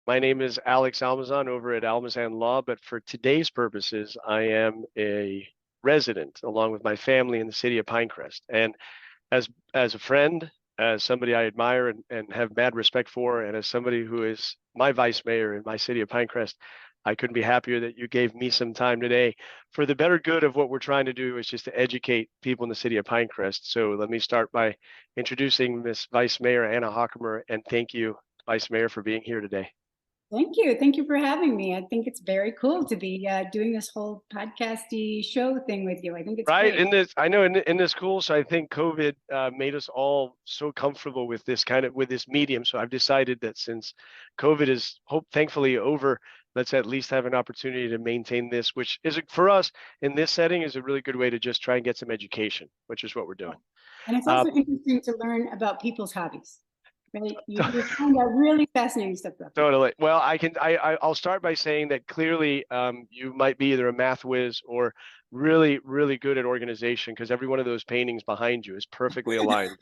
My name is Alex Almazan over at Almazan Law, but for today's purposes, I am a resident along with my family in the city of Pinecrest. And as a friend, as somebody I admire and have mad respect for, and as somebody who is my vice mayor in my city of Pinecrest, I couldn't be happier that you gave me some time today for the better good of what we're trying to do is just to educate people in the city of Pinecrest. So let me start by introducing Miss Vice Mayor Anna Hochkammer, and thank you, Vice Mayor, for being here today. Thank you. Thank you for having me. I think it's very cool to be doing this whole podcasty show thing with you. I think it's Right. great. I know in this cool. So I think COVID made us all so comfortable with this with this medium. So I've decided that since COVID is thankfully over, let's at least have an opportunity to maintain this, which is for us in this setting is a really good way to just try and get some education, which is what we're doing. And it's also interesting to learn about people's hobbies, right? You find out really fascinating stuff about people. Totally. Well, I'll start by saying that clearly you might be either a math whiz or really, really good at organization because every one of those paintings behind you is perfectly aligned.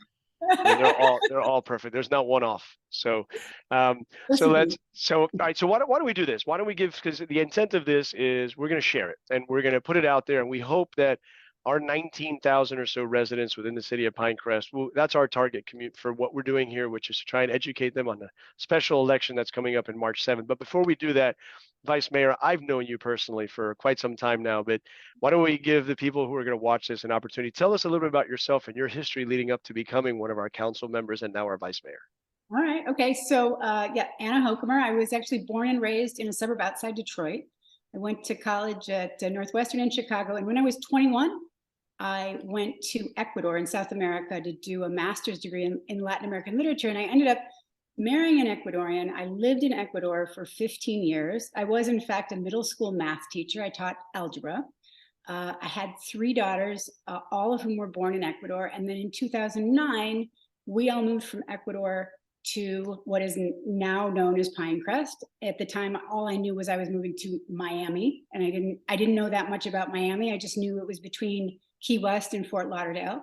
I mean, they're all perfect. There's not one off. So, all right. So why don't we do this? Why don't we because the intent of this is we're going to share it and we're going to put it out there, and we hope that our 19,000 or so residents within the city of Pinecrest, that's our target commute for what we're doing here, which is to try and educate them on the special election that's coming up in March 7th. But before we do that, Vice Mayor, I've known you personally for quite some time now, but why don't we give the people who are going to watch this an opportunity? Tell us a little bit about yourself and your history leading up to becoming one of our council members and now our Vice Mayor. All right. Okay. So, Anna Hochkammer. I was actually born and raised in a suburb outside Detroit. I went to college at Northwestern in Chicago. And when I was 21, I went to Ecuador in South America to do a master's degree in Latin American literature. And I ended up marrying an Ecuadorian. I lived in Ecuador for 15 years. I was, in fact, a middle school math teacher. I taught algebra. I had 3 daughters, all of whom were born in Ecuador. And then in 2009, we all moved from Ecuador to what is now known as Pinecrest. At the time, all I knew was I was moving to Miami, and I didn't know that much about Miami. I just knew it was between Key West and Fort Lauderdale.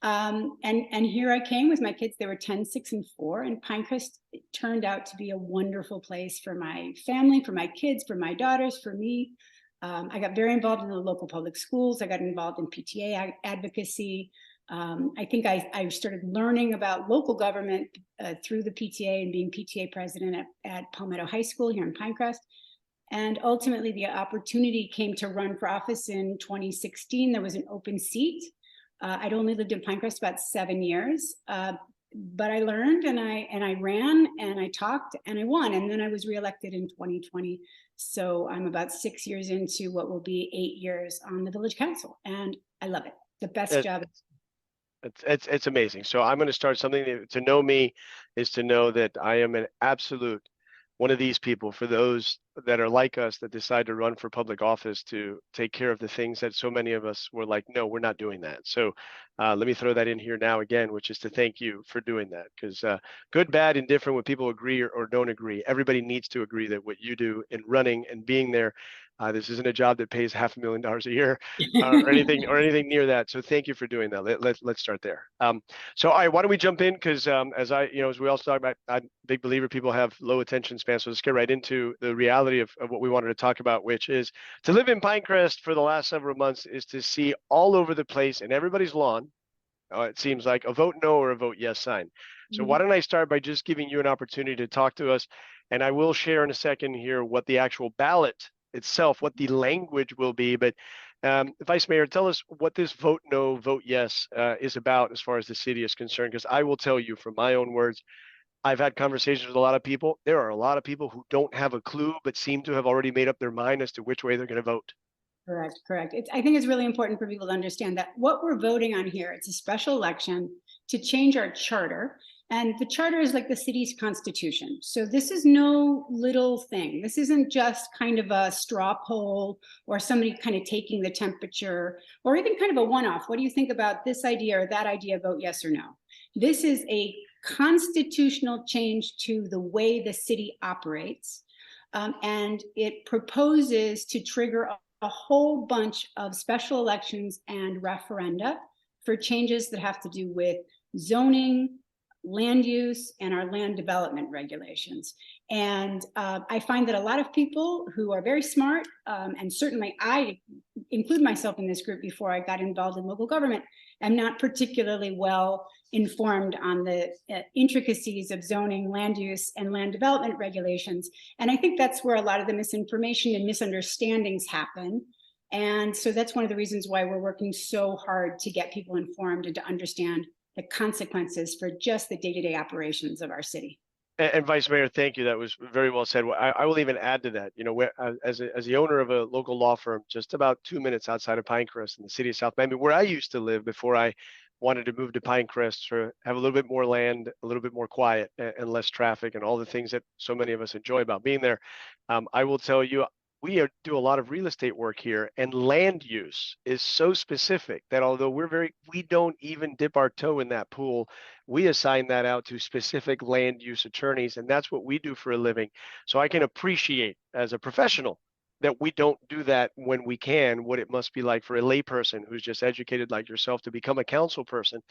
And here I came with my kids. They were 10, 6, and 4. And Pinecrest turned out to be a wonderful place for my family, for my kids, for my daughters, for me. I got very involved in the local public schools. I got involved in PTA advocacy. I think I started learning about local government through the PTA and being PTA president at Palmetto High School here in Pinecrest. And ultimately, the opportunity came to run for office in 2016. There was an open seat. I'd only lived in Pinecrest about 7 years, but I learned and I ran and I talked and I won. And then I was reelected in 2020. So I'm about 6 years into what will be 8 years on the village council, and I love it. The best job. It's amazing. So I'm going to start something to know me is to know that I am an absolute one of these people for those that are like us that decide to run for public office to take care of the things that so many of us were like, no, we're not doing that. So let me throw that in here now again, which is to thank you for doing that, because good, bad, indifferent, when people agree or don't agree, everybody needs to agree that what you do in running and being there, this isn't a job that pays $500,000 a year or anything near that. So thank you for doing that. Let's start there. So all right, why don't we jump in? Because as we also talk about, I'm a big believer people have low attention span. So let's get right into the reality of what we wanted to talk about, which is to live in Pinecrest for the last several months is to see all over the place in everybody's lawn. It seems like a vote no or a vote yes sign. So why don't I start by just giving you an opportunity to talk to us, and I will share in a second here what the actual ballot itself, what the language will be. But Vice Mayor, tell us what this vote no, vote yes is about as far as the city is concerned, because I will tell you from my own words, I've had conversations with a lot of people. There are a lot of people who don't have a clue, but seem to have already made up their mind as to which way they're going to vote. Correct. I think it's really important for people to understand that what we're voting on here, it's a special election to change our charter. And the charter is like the city's constitution. So this is no little thing. This isn't just kind of a straw poll or somebody kind of taking the temperature or even kind of a one-off. What do you think about this idea or that idea? Vote yes or no. This is a constitutional change to the way the city operates. And it proposes to trigger a whole bunch of special elections and referenda for changes that have to do with zoning, land use and our land development regulations. And I find that a lot of people who are very smart, and certainly I include myself in this group before I got involved in local government, am not particularly well informed on the intricacies of zoning, land use, and land development regulations. And I think that's where a lot of the misinformation and misunderstandings happen. And so that's one of the reasons why we're working so hard to get people informed and to understand the consequences for just the day-to-day operations of our city. And Vice Mayor, thank you. That was very well said. I will even add to that. You know, as the owner of a local law firm, just about 2 minutes outside of Pinecrest in the city of South Miami, where I used to live before I wanted to move to Pinecrest to have a little bit more land, a little bit more quiet, and less traffic, and all the things that so many of us enjoy about being there. I will tell you, do a lot of real estate work here, and land use is so specific that although we don't even dip our toe in that pool, we assign that out to specific land use attorneys, and that's what we do for a living. So I can appreciate as a professional that we don't do that when we can, what it must be like for a layperson who's just educated like yourself to become a council person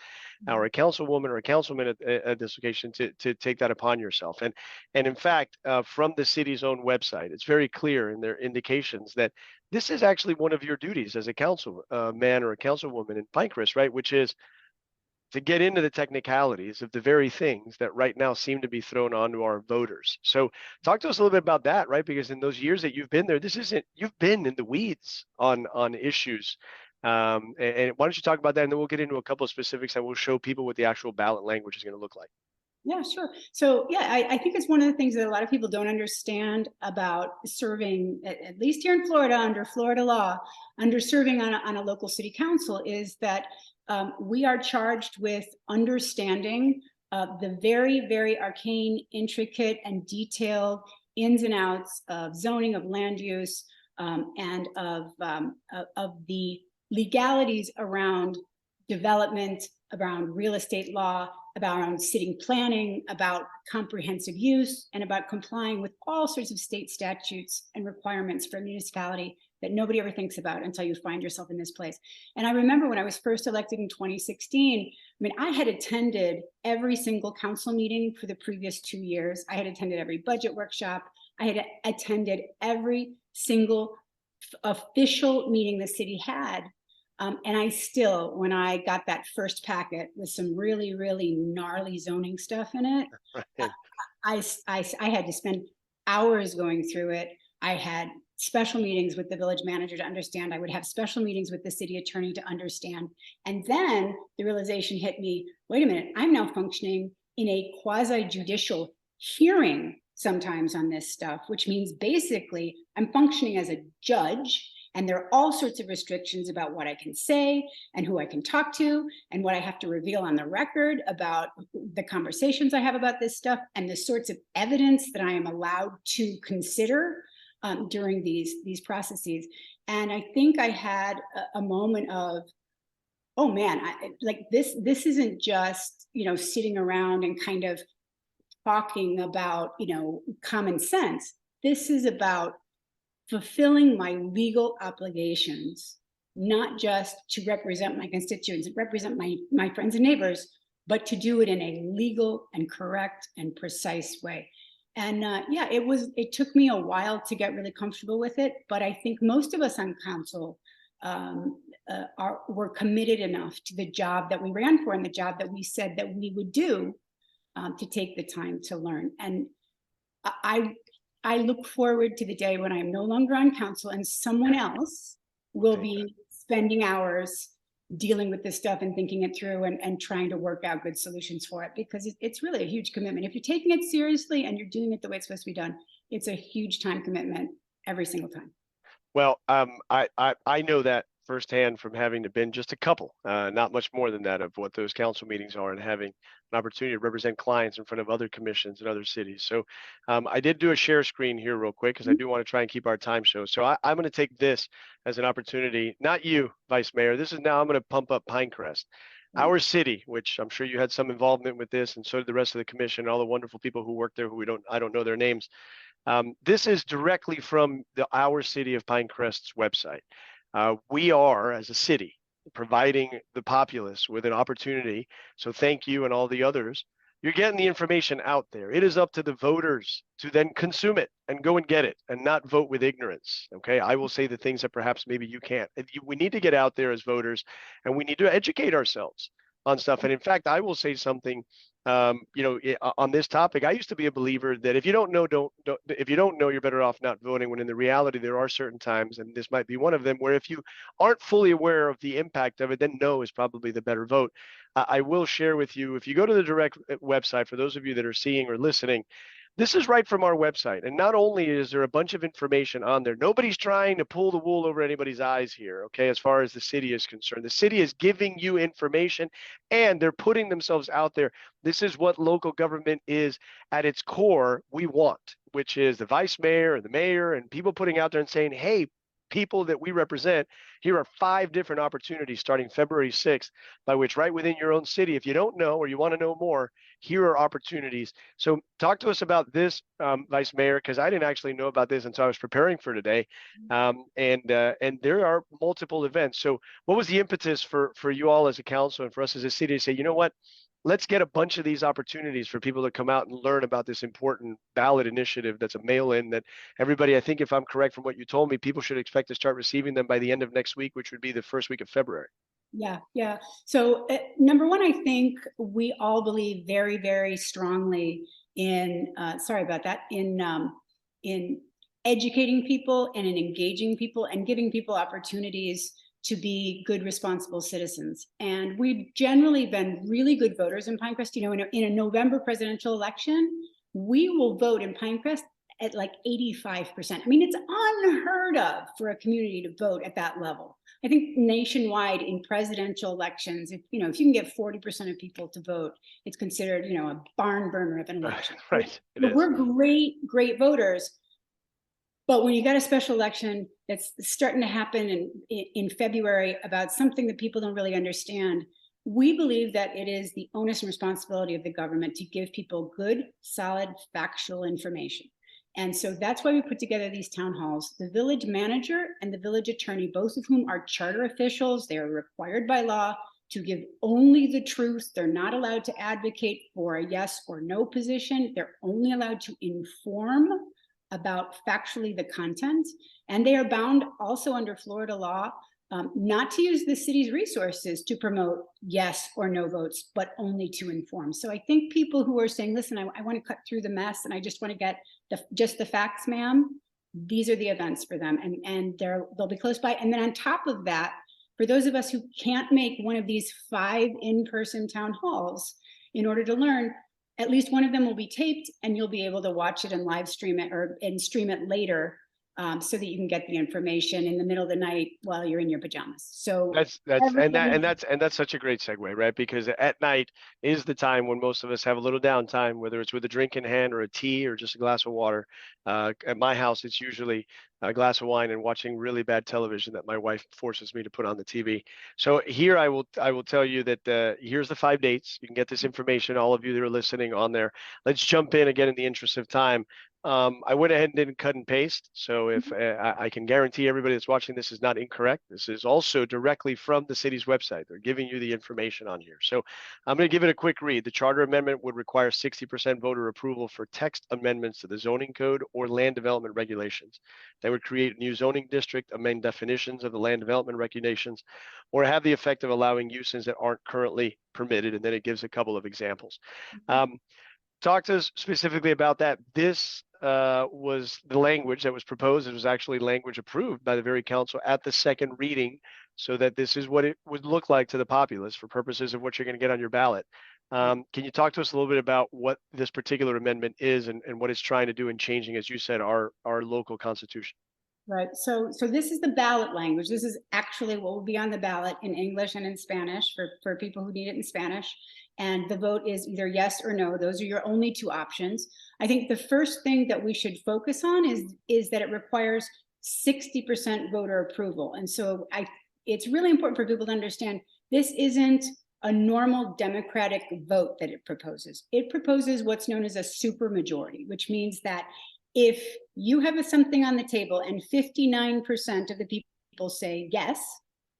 or a councilwoman or a councilman at this occasion to take that upon yourself. And in fact, from the city's own website, it's very clear in their indications that this is actually one of your duties as a council man or a councilwoman in Pinecrest, right? Which is to get into the technicalities of the very things that right now seem to be thrown onto our voters. So talk to us a little bit about that, right? Because in those years that you've been there, you've been in the weeds on issues. And why don't you talk about that, and then we'll get into a couple of specifics and we'll show people what the actual ballot language is going to look like. Yeah, sure. So yeah, I think it's one of the things that a lot of people don't understand about serving, at least here in Florida, under Florida law, under serving on a local city council, is that we are charged with understanding the very, very arcane, intricate, and detailed ins and outs of zoning, of land use, and of the legalities around development, around real estate law, about city planning, about comprehensive use, and about complying with all sorts of state statutes and requirements for a municipality that nobody ever thinks about until you find yourself in this place. And I remember when I was first elected in 2016, I mean, I had attended every single council meeting for the previous 2 years. I had attended every budget workshop. I had attended every single official meeting the city had. And I still, when I got that first packet with some really, really gnarly zoning stuff in it, Right. I had to spend hours going through it. I had special meetings with the village manager to understand. I would have special meetings with the city attorney to understand. And then the realization hit me, wait a minute, I'm now functioning in a quasi-judicial hearing sometimes on this stuff, which means basically I'm functioning as a judge. And there are all sorts of restrictions about what I can say and who I can talk to and what I have to reveal on the record about the conversations I have about this stuff and the sorts of evidence that I am allowed to consider during these processes. And I think I had a moment of, oh man, like this isn't just, sitting around and kind of talking about, common sense. This is about fulfilling my legal obligations, not just to represent my constituents, represent my friends and neighbors, but to do it in a legal and correct and precise way. And yeah, it took me a while to get really comfortable with it, but I think most of us on council were committed enough to the job that we ran for and the job that we said that we would do to take the time to learn. And I look forward to the day when I am no longer on council and someone else will be spending hours dealing with this stuff and thinking it through and trying to work out good solutions for it, because it's really a huge commitment. If you're taking it seriously and you're doing it the way it's supposed to be done, it's a huge time commitment every single time. Well, I know that firsthand from having to been just a couple, not much more than that, of what those council meetings are, and having an opportunity to represent clients in front of other commissions in other cities. So I did do a share screen here real quick because I do want to try and keep our time show. So I'm going to take this as an opportunity, not you, Vice Mayor. This is now I'm going to pump up Pinecrest. Our city, which I'm sure you had some involvement with this, and so did the rest of the commission, all the wonderful people who work there who I don't know their names. This is directly from our City of Pinecrest's website. We are, as a city, providing the populace with an opportunity. So thank you and all the others you're getting the information out there. It is up to the voters to then consume it and go and get it and not vote with ignorance. Okay. I will say the things that perhaps maybe you can't. We need to get out there as voters, and we need to educate ourselves on stuff. And in fact, I will say something, on this topic. I used to be a believer that if you don't know, if you don't know, you're better off not voting, when in the reality, there are certain times, and this might be one of them, where if you aren't fully aware of the impact of it, then no is probably the better vote. I will share with you, if you go to the direct website, for those of you that are seeing or listening, this is right from our website. And not only is there a bunch of information on there, nobody's trying to pull the wool over anybody's eyes here, okay, as far as the city is concerned. The city is giving you information, and they're putting themselves out there. This is what local government is at its core, we want, which is the vice mayor and the mayor and people putting out there and saying, hey, people that we represent, here are 5 different opportunities starting February 6th, by which right within your own city, if you don't know or you want to know more, here are opportunities. So talk to us about this, Vice Mayor, because I didn't actually know about this until I was preparing for today. And there are multiple events. So what was the impetus for you all as a council and for us as a city to say, you know what, let's get a bunch of these opportunities for people to come out and learn about this important ballot initiative that's a mail-in that everybody, I think if I'm correct from what you told me, people should expect to start receiving them by the end of next week, which would be the first week of February. Yeah. So number one, I think we all believe very, very strongly in, sorry about that, in educating people and in engaging people and giving people opportunities to be good, responsible citizens. And we've generally been really good voters in Pinecrest. You know, in a November presidential election, we will vote in Pinecrest at like 85%. I mean, it's unheard of for a community to vote at that level. I think nationwide in presidential elections, if you can get 40% of people to vote, it's considered, a barn burner of an election. Right. We're great voters. But when you got a special election that's starting to happen in February about something that people don't really understand, we believe that it is the onus and responsibility of the government to give people good, solid, factual information. And so that's why we put together these town halls. The village manager and the village attorney, both of whom are charter officials, they are required by law to give only the truth. They're not allowed to advocate for a yes or no position. They're only allowed to inform about factually the content, and they are bound also under Florida law not to use the city's resources to promote yes or no votes, but only to inform. So I think people who are saying, listen, I want to cut through the mess and I just want to get just the facts, ma'am, these are the events for them, and they'll be close by. And then on top of that, for those of us who can't make one of these 5 in-person town halls in order to learn, at least one of them will be taped and you'll be able to watch it and live stream it and stream it later, so that you can get the information in the middle of the night while you're in your pajamas. So that's such a great segue, right? Because at night is the time when most of us have a little downtime, whether it's with a drink in hand or a tea or just a glass of water. At my house, it's usually a glass of wine and watching really bad television that my wife forces me to put on the TV. So here I will tell you that here's the 5 dates. You can get this information, all of you that are listening, on there. Let's jump in again in the interest of time. I went ahead and didn't cut and paste. So if I can guarantee everybody that's watching this is not incorrect. This is also directly from the city's website. They're giving you the information on here. So I'm going to give it a quick read. The charter amendment would require 60% voter approval for text amendments to the zoning code or land development regulations. That would create a new zoning district, amend definitions of the land development regulations, or have the effect of allowing uses that aren't currently permitted. And then it gives a couple of examples. Talk to us specifically about that. This was the language that was proposed. It was actually language approved by the very council at the second reading, so that this is what it would look like to the populace for purposes of what you're going to get on your ballot. Can you talk to us a little bit about what this particular amendment is and what it's trying to do in changing, as you said, our local constitution? Right. So this is the ballot language. This is actually what will be on the ballot in English and in Spanish for people who need it in Spanish. And the vote is either yes or no. Those are your only 2 options. I think the first thing that we should focus on is that it requires 60% voter approval. And so it's really important for people to understand this isn't a normal democratic vote that it proposes. It proposes what's known as a supermajority, which means that if you have something on the table and 59% of the people say yes,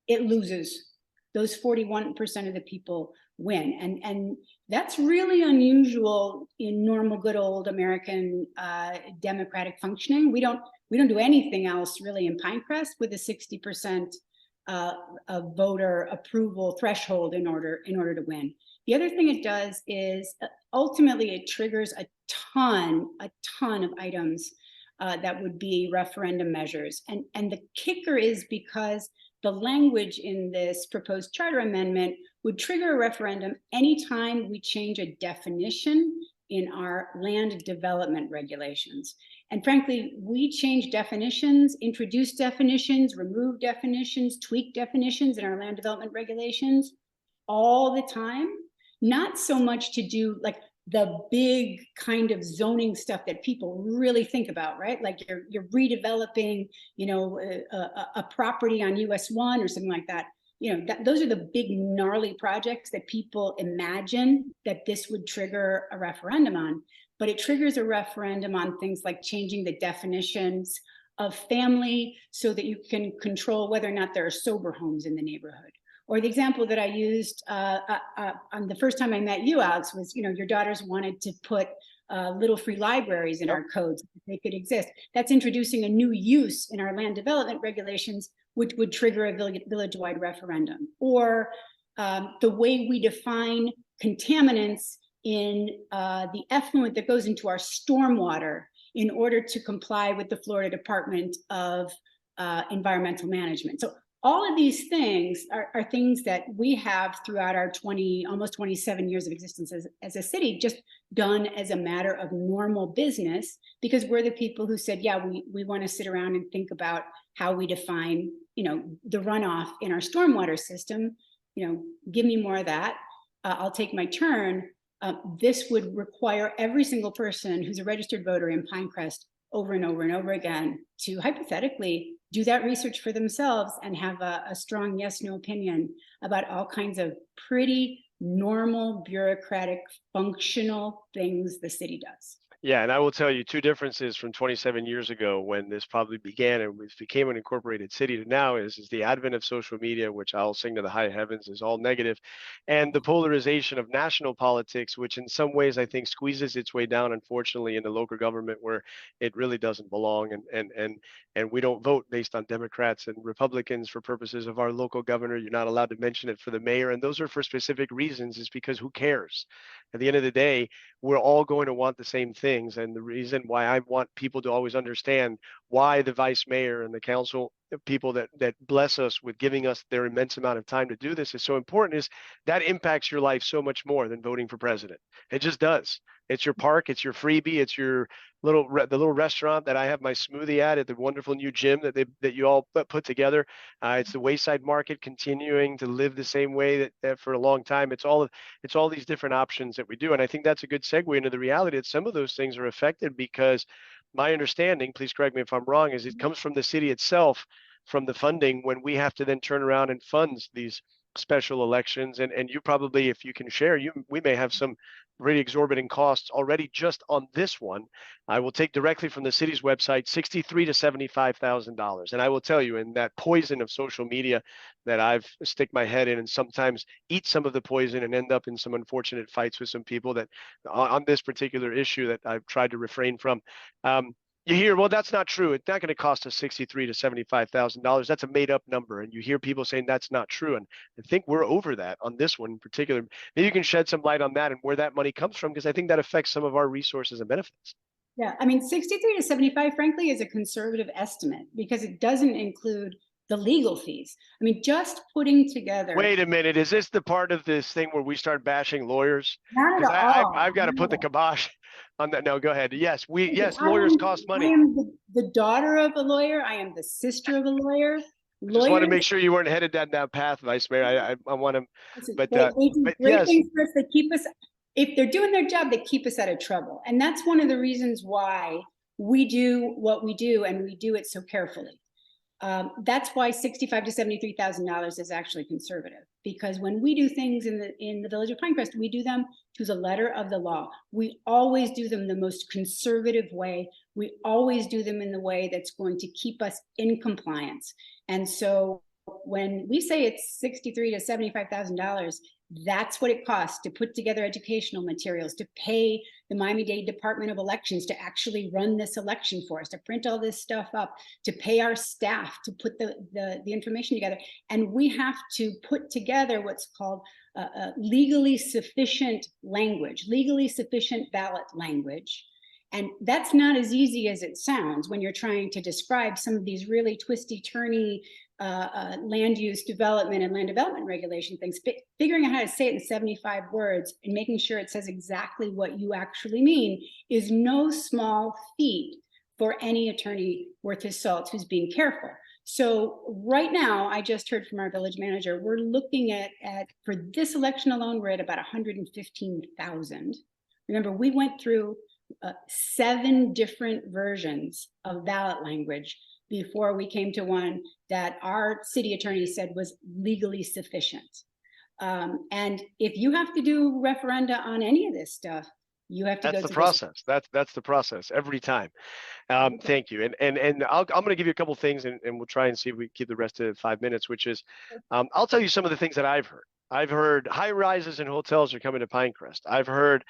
it loses. Those 41% of the people win. And that's really unusual in normal, good old American democratic functioning. We don't do anything else really in Pinecrest with a 60% voter approval threshold in order to win. The other thing it does is ultimately it triggers a ton of items that would be referendum measures. And the kicker is because the language in this proposed charter amendment would trigger a referendum anytime we change a definition in our land development regulations. And frankly, we change definitions, introduce definitions, remove definitions, tweak definitions in our land development regulations all the time. Not so much to do like the big kind of zoning stuff that people really think about, right? Like you're redeveloping, you know, a property on US 1 or something like that. You know, those are the big gnarly projects that people imagine that this would trigger a referendum on. But it triggers a referendum on things like changing the definitions of family so that you can control whether or not there are sober homes in the neighborhood. Or the example that I used on the first time I met you, Alex, was, you know, your daughters wanted to put little free libraries in our codes, so they could exist. That's introducing a new use in our land development regulations, which would trigger a village-wide referendum. Or the way we define contaminants in the effluent that goes into our stormwater in order to comply with the Florida Department of Environmental Management. So all of these things are things that we have throughout our almost 27 years of existence as a city, just done as a matter of normal business, because we're the people who said, yeah, we want to sit around and think about how we define, you know, the runoff in our stormwater system. You know, give me more of that. I'll take my turn. This would require every single person who's a registered voter in Pinecrest over and over and over again to hypothetically do that research for themselves and have a strong yes/no opinion about all kinds of pretty normal, bureaucratic, functional things the city does. Yeah, and I will tell you two differences from 27 years ago when this probably began and became an incorporated city to now is the advent of social media, which I'll sing to the high heavens is all negative, and the polarization of national politics, which in some ways I think squeezes its way down, unfortunately, in the local government where it really doesn't belong. And we don't vote based on Democrats and Republicans for purposes of our local governor. You're not allowed to mention it for the mayor, and those are for specific reasons. Is because who cares? At the end of the day, we're all going to want the same things. And the reason why I want people to always understand why the vice mayor and the council people that bless us with giving us their immense amount of time to do this is so important is that impacts your life so much more than voting for president. It just does. It's your park, it's your freebie, it's your the little restaurant that I have my smoothie at the wonderful new gym that you all put together. It's the Wayside Market continuing to live the same way that for a long time. It's all these different options that we do, and I think that's a good segue into the reality that some of those things are affected because my understanding, please correct me if I'm wrong, is it comes from the city itself, from the funding when we have to then turn around and fund these special elections. And you probably, if you can share, we may have some really exorbitant costs already just on this one. I will take directly from the city's website, $63,000 to $75,000. And I will tell you, in that poison of social media that I've stick my head in and sometimes eat some of the poison and end up in some unfortunate fights with some people that on this particular issue that I've tried to refrain from. You hear, well, that's not true. It's not going to cost us $63,000 to $75,000. That's a made up number. And you hear people saying that's not true. And I think we're over that on this one in particular. Maybe you can shed some light on that and where that money comes from, because I think that affects some of our resources and benefits. Yeah, I mean, 63 to 75, frankly, is a conservative estimate because it doesn't include the legal fees. I mean, just putting together. Wait a minute. Is this the part of this thing where we start bashing lawyers? Not at all. I've got to put the kibosh on that. No, go ahead. Yes, lawyers cost money. I am the daughter of a lawyer. I am the sister of a lawyer. Just want to make sure you weren't headed down that path, Vice Mayor. I want to, but they do great yes. things for us. They keep us, if they're doing their job, they keep us out of trouble. And that's one of the reasons why we do what we do, and we do it so carefully. That's why $65,000 to $73,000 is actually conservative, because when we do things in the village of Pinecrest, we do them to the letter of the law. We always do them the most conservative way. We always do them in the way that's going to keep us in compliance. And so when we say it's $63,000 to $75,000, that's what it costs to put together educational materials, to pay the Miami-Dade Department of Elections to actually run this election for us, to print all this stuff up, to pay our staff to put the information together. And we have to put together what's called legally sufficient language, legally sufficient ballot language. And that's not as easy as it sounds when you're trying to describe some of these really twisty-turny land use development and land development regulation things. Figuring out how to say it in 75 words and making sure it says exactly what you actually mean is no small feat for any attorney worth his salt who's being careful. So right now, I just heard from our village manager, we're looking at for this election alone, we're at about 115,000. Remember, we went through 7 different versions of ballot language before we came to one that our city attorney said was legally sufficient. And if you have to do referenda on any of this stuff, you have to go That's to the process. That's the process every time. Thank you. And I'm going to give you a couple things, and we'll try and see if we keep the rest of 5 minutes, which is, I'll tell you some of the things that I've heard. I've heard high rises and hotels are coming to Pinecrest. I've heard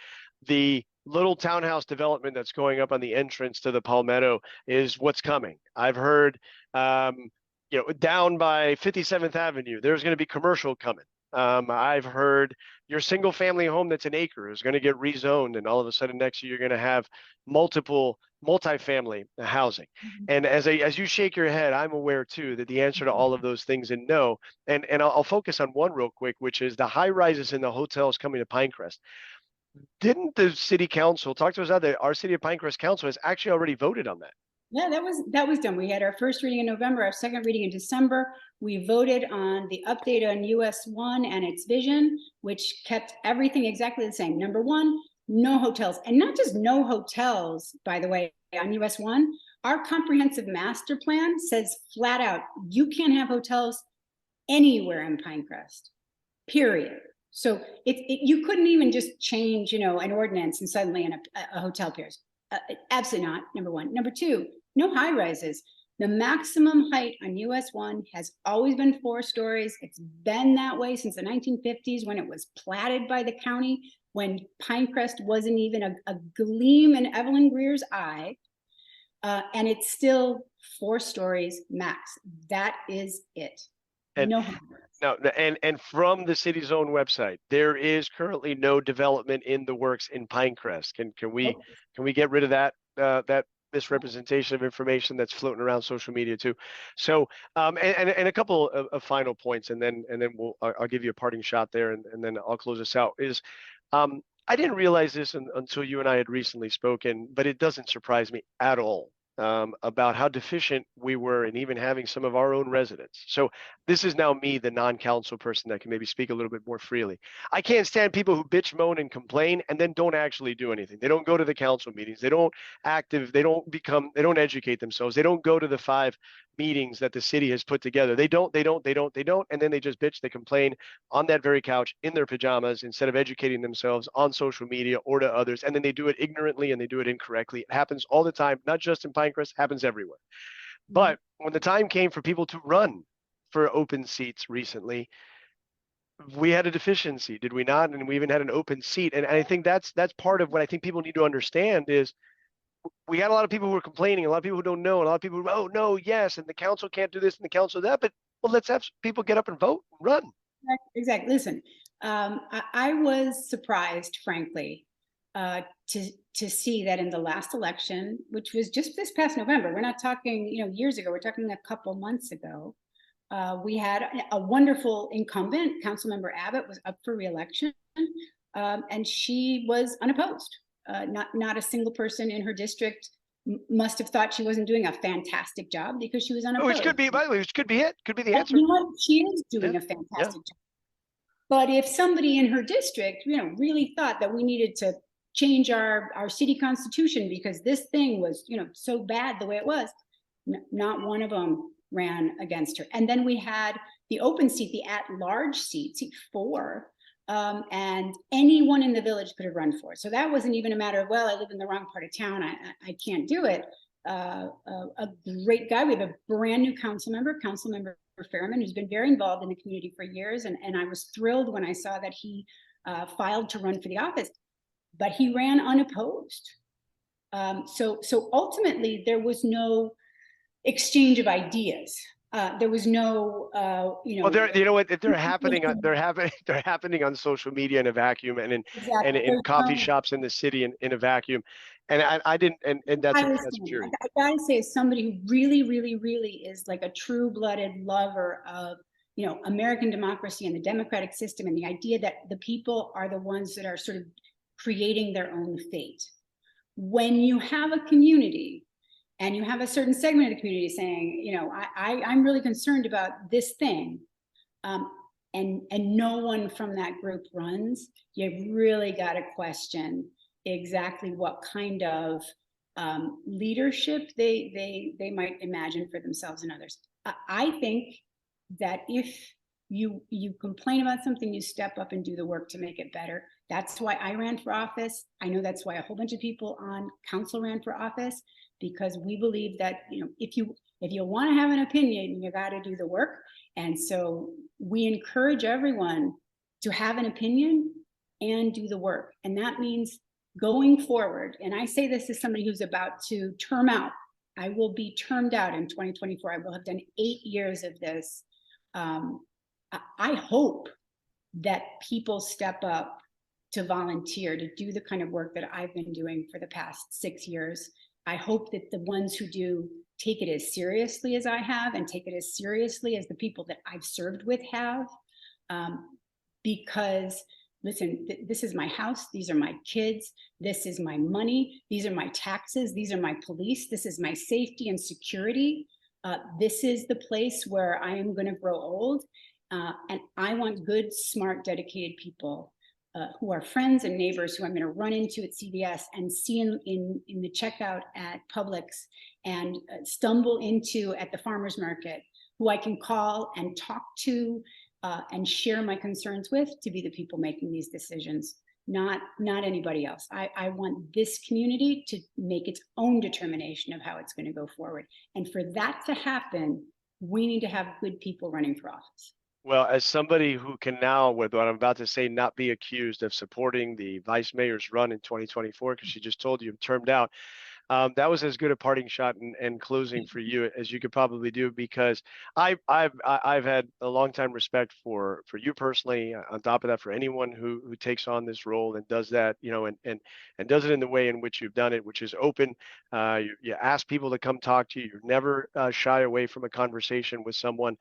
the little townhouse development that's going up on the entrance to the Palmetto is what's coming. I've heard, down by 57th Avenue, there's going to be commercial coming. I've heard your single family home that's an acre is going to get rezoned, and all of a sudden next year you're going to have multifamily housing. And as you shake your head, I'm aware too that the answer to all of those things is no. And I'll focus on one real quick, which is the high rises in the hotels coming to Pinecrest. Didn't the city council talk to us about that? Our City of Pinecrest council has actually already voted on that. Yeah, that was done. We had our first reading in November, our second reading in December. We voted on the update on US 1 and its vision, which kept everything exactly the same. Number 1, no hotels. And not just no hotels, by the way, on US 1. Our comprehensive master plan says flat out, you can't have hotels anywhere in Pinecrest, period. So you couldn't even just change, an ordinance and suddenly a hotel appears. Absolutely not, number 1. Number 2, no high rises. The maximum height on US 1 has always been 4 stories. It's been that way since the 1950s when it was platted by the county, when Pinecrest wasn't even a gleam in Evelyn Greer's eye. And it's still 4 stories max. That is it. And no high rises. No, and from the city's own website, there is currently no development in the works in Pinecrest. Can we get rid of that misrepresentation of information that's floating around social media too? So and a couple of final points, and then I'll give you a parting shot there, and then I'll close this out. Is I didn't realize this until you and I had recently spoken, but it doesn't surprise me at all. About how deficient we were in even having some of our own residents. So this is now me, the non-council person that can maybe speak a little bit more freely. I can't stand people who bitch, moan, and complain and then don't actually do anything. They don't go to the council meetings. They don't they don't educate themselves. They don't go to the 5 meetings that the city has put together. They don't, and then they just bitch, they complain on that very couch in their pajamas instead of educating themselves on social media or to others. And then they do it ignorantly and they do it incorrectly. It happens all the time, not just in Pinecrest, happens everywhere. But when the time came for people to run for open seats recently, we had a deficiency, did we not? And we even had an open seat. And I think that's part of what I think people need to understand is we had a lot of people who were complaining, a lot of people who don't know, and a lot of people who, oh, no, yes, and the council can't do this and the council that. But, well, let's have people get up and vote and run. Exactly. Listen, I was surprised, frankly, to see that in the last election, which was just this past November, we're not talking, years ago, we're talking a couple months ago, we had a wonderful incumbent, Councilmember Abbott, was up for re-election, and she was unopposed. Not a single person in her district must have thought she wasn't doing a fantastic job because she was unopposed. Which could be, by the way, which could be it. Could be the answer. She is doing a fantastic job. But if somebody in her district, really thought that we needed to change our city constitution because this thing was, so bad the way it was, not one of them ran against her. And then we had the open seat, the at-large seat 4. And anyone in the village could have run for it. So that wasn't even a matter of, well, I live in the wrong part of town, I can't do it. A great guy. We have a brand new Councilmember Fairman, who's been very involved in the community for years. And I was thrilled when I saw that he filed to run for the office, but he ran unopposed. So ultimately, there was no exchange of ideas. There was no, Well, you know what, they're happening they're happening on social media in a vacuum, and exactly. in There's coffee no, shops in the city in a vacuum. And I didn't, and I that's understand. infuriating. I gotta say, as somebody who really, really, really is like a true-blooded lover of, American democracy and the democratic system, and the idea that the people are the ones that are sort of creating their own fate. When you have a community and you have a certain segment of the community saying, I'm really concerned about this thing, and no one from that group runs, you really got to question exactly what kind of leadership they might imagine for themselves and others. I think that if you complain about something, you step up and do the work to make it better. That's why I ran for office. I know that's why a whole bunch of people on council ran for office, because we believe that if you want to have an opinion, you got to do the work. And so we encourage everyone to have an opinion and do the work. And that means going forward, and I say this as somebody who's about to term out. I will be termed out in 2024. I will have done 8 years of this. I hope that people step up to volunteer, to do the kind of work that I've been doing for the past 6 years. I hope that the ones who do take it as seriously as I have, and take it as seriously as the people that I've served with have. Because listen, this is my house, these are my kids, this is my money, these are my taxes, these are my police, this is my safety and security. This is the place where I am going to grow old. And I want good, smart, dedicated people who are friends and neighbors who I'm going to run into at CVS and see in the checkout at Publix, and stumble into at the farmer's market, who I can call and talk to and share my concerns with, to be the people making these decisions, not anybody else. I want this community to make its own determination of how it's going to go forward. And for that to happen, we need to have good people running for office. Well, as somebody who can now, with what I'm about to say, not be accused of supporting the vice mayor's run in 2024, because she just told you I'm termed out. That was as good a parting shot and closing for you as you could probably do, because I've had a long time respect for you personally. On top of that, for anyone who takes on this role and does that, and does it in the way in which you've done it, which is open. You ask people to come talk to you. You're never shy away from a conversation with someone.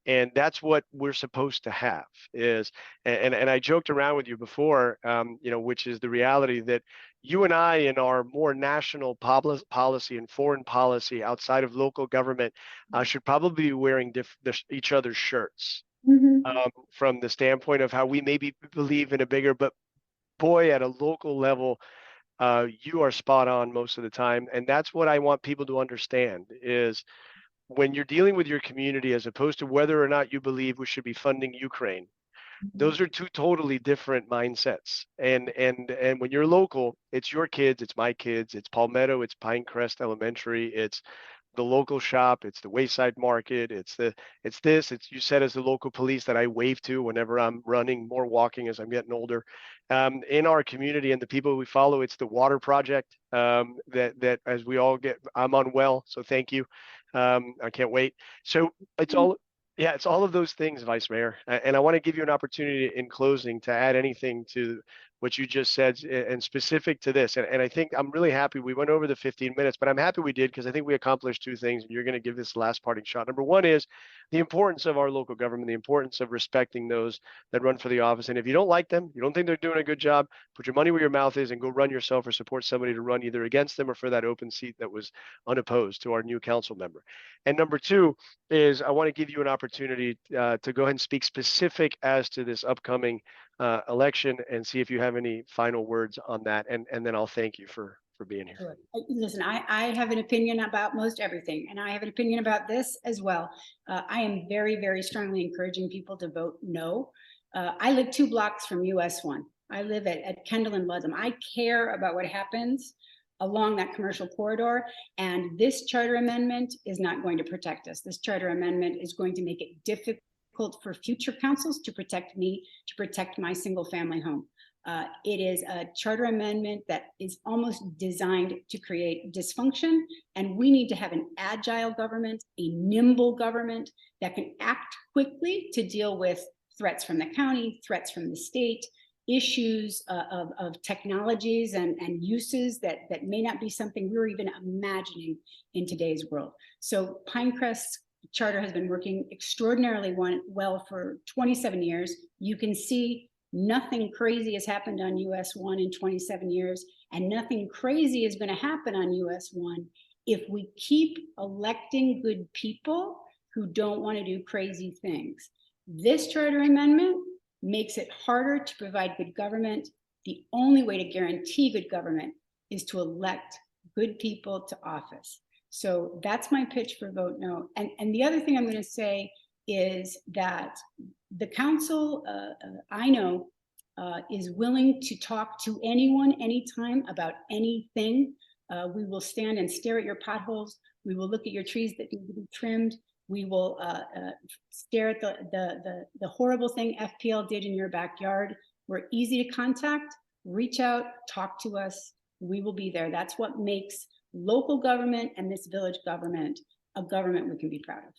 And that's what we're supposed to have is, and I joked around with you before, which is the reality that you and I, in our more national policy and foreign policy outside of local government, should probably be wearing each other's shirts, from the standpoint of how we maybe believe in a bigger, but boy, at a local level, you are spot on most of the time. And that's what I want people to understand is, when you're dealing with your community, as opposed to whether or not you believe we should be funding Ukraine, those are two totally different mindsets. And when you're local, it's your kids, it's my kids, it's Palmetto, it's Pinecrest Elementary, it's the local shop, it's the Wayside Market, it's you said, as the local police that I wave to whenever I'm running, more walking as I'm getting older. In our community and the people we follow, it's the water project, that as we all get, I'm unwell, so thank you. I can't wait. So it's all, yeah, it's all of those things, Vice Mayor. And I want to give you an opportunity in closing to add anything to what you just said, and specific to this. And I think I'm really happy we went over the 15 minutes, but I'm happy we did, because I think we accomplished two things. And you're going to give this last parting shot. Number one is the importance of our local government, the importance of respecting those that run for the office. And if you don't like them, you don't think they're doing a good job, put your money where your mouth is and go run yourself, or support somebody to run either against them or for that open seat that was unopposed to our new council member. And number two is, I want to give you an opportunity to go ahead and speak specific as to this upcoming election, and see if you have any final words on that. And then I'll thank you for being here. Sure. Listen, I have an opinion about most everything, and I have an opinion about this as well. I am very, very strongly encouraging people to vote no. I live 2 blocks from US 1. I live at Kendall and Ludlam. I care about what happens along that commercial corridor. And this charter amendment is not going to protect us. This charter amendment is going to make it difficult for future councils to protect me, to protect my single family home. It is a charter amendment that is almost designed to create dysfunction, and we need to have an agile government, a nimble government that can act quickly to deal with threats from the county, threats from the state, issues of technologies and uses that may not be something we're even imagining in today's world. So Pinecrest's charter has been working extraordinarily well for 27 years. You can see nothing crazy has happened on US 1 in 27 years, and nothing crazy is going to happen on US 1 if we keep electing good people who don't want to do crazy things. This charter amendment makes it harder to provide good government. The only way to guarantee good government is to elect good people to office. So that's my pitch for vote no. And the other thing I'm going to say is that the council, I know, is willing to talk to anyone, anytime, about anything. We will stand and stare at your potholes. We will look at your trees that need to be trimmed. We will stare at the horrible thing FPL did in your backyard. We're easy to contact. Reach out, talk to us. We will be there. That's what makes local government and this village government a government we can be proud of.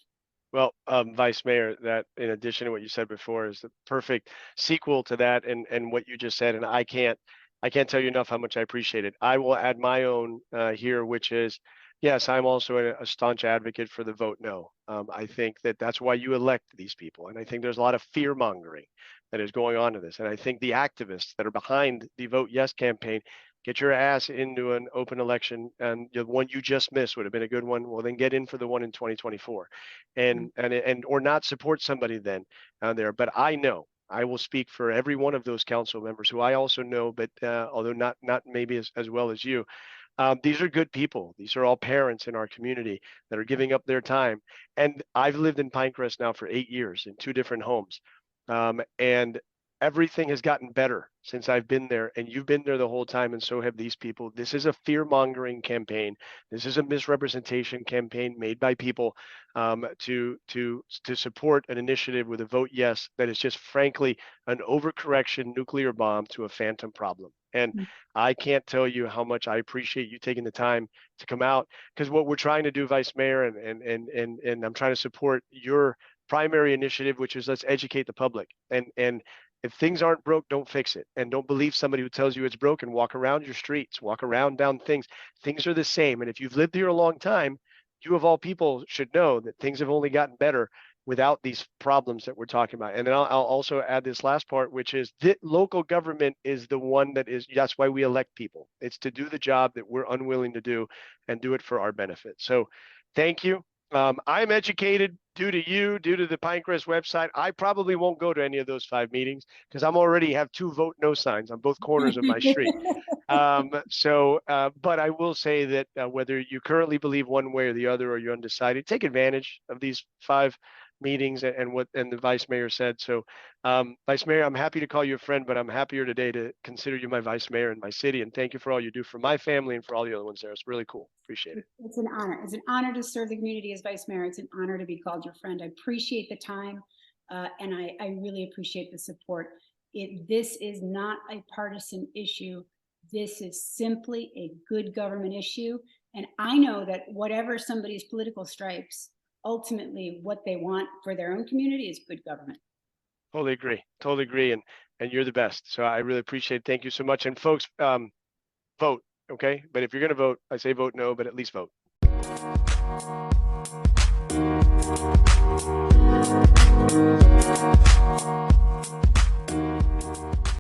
Well, Vice Mayor, that in addition to what you said before is the perfect sequel to that and what you just said. And I can't tell you enough how much I appreciate it. I will add my own here, which is, yes, I'm also a staunch advocate for the vote no. I think that's why you elect these people. And I think there's a lot of fear mongering that is going on to this. And I think the activists that are behind the Vote Yes campaign, get your ass into an open election, and the one you just missed would have been a good one. Well, then get in for the one in 2024, and or not support somebody then there. But I know I will speak for every one of those council members who I also know, but although not maybe as well as you. These are good people. These are all parents in our community that are giving up their time. And I've lived in Pinecrest now for 8 years in 2 different homes. And everything has gotten better since I've been there, and you've been there the whole time, and so have these people. This is a fear-mongering campaign. This is a misrepresentation campaign made by people to support an initiative with a vote yes that is just frankly an overcorrection nuclear bomb to a phantom problem. And I can't tell you how much I appreciate you taking the time to come out, because what we're trying to do, Vice Mayor, and I'm trying to support your primary initiative, which is let's educate the public. And if things aren't broke, don't fix it. And don't believe somebody who tells you it's broken. Walk around your streets, walk around down things. Things are the same. And if you've lived here a long time, you of all people should know that things have only gotten better without these problems that we're talking about. And then I'll also add this last part, which is that local government is the one that's why we elect people. It's to do the job that we're unwilling to do and do it for our benefit. So thank you. I'm educated due to you, due to the Pinecrest website. I probably won't go to any of those 5 meetings because I'm already have 2 vote no signs on both corners of my street. But I will say that whether you currently believe one way or the other, or you're undecided, take advantage of these 5 meetings and what the Vice Mayor said. So Vice Mayor, I'm happy to call you a friend, but I'm happier today to consider you my Vice Mayor in my city. And thank you for all you do for my family and for all the other ones there. It's really cool. Appreciate it. It's an honor. It's an honor to serve the community as Vice Mayor. It's an honor to be called your friend. I appreciate the time, and I really appreciate the support. This is not a partisan issue. This is simply a good government issue. And I know that whatever somebody's political stripes, ultimately what they want for their own community is good government. Totally agree. Totally agree. And you're the best. So I really appreciate it. Thank you so much. And folks, vote. Okay. But if you're going to vote, I say vote no, but at least vote.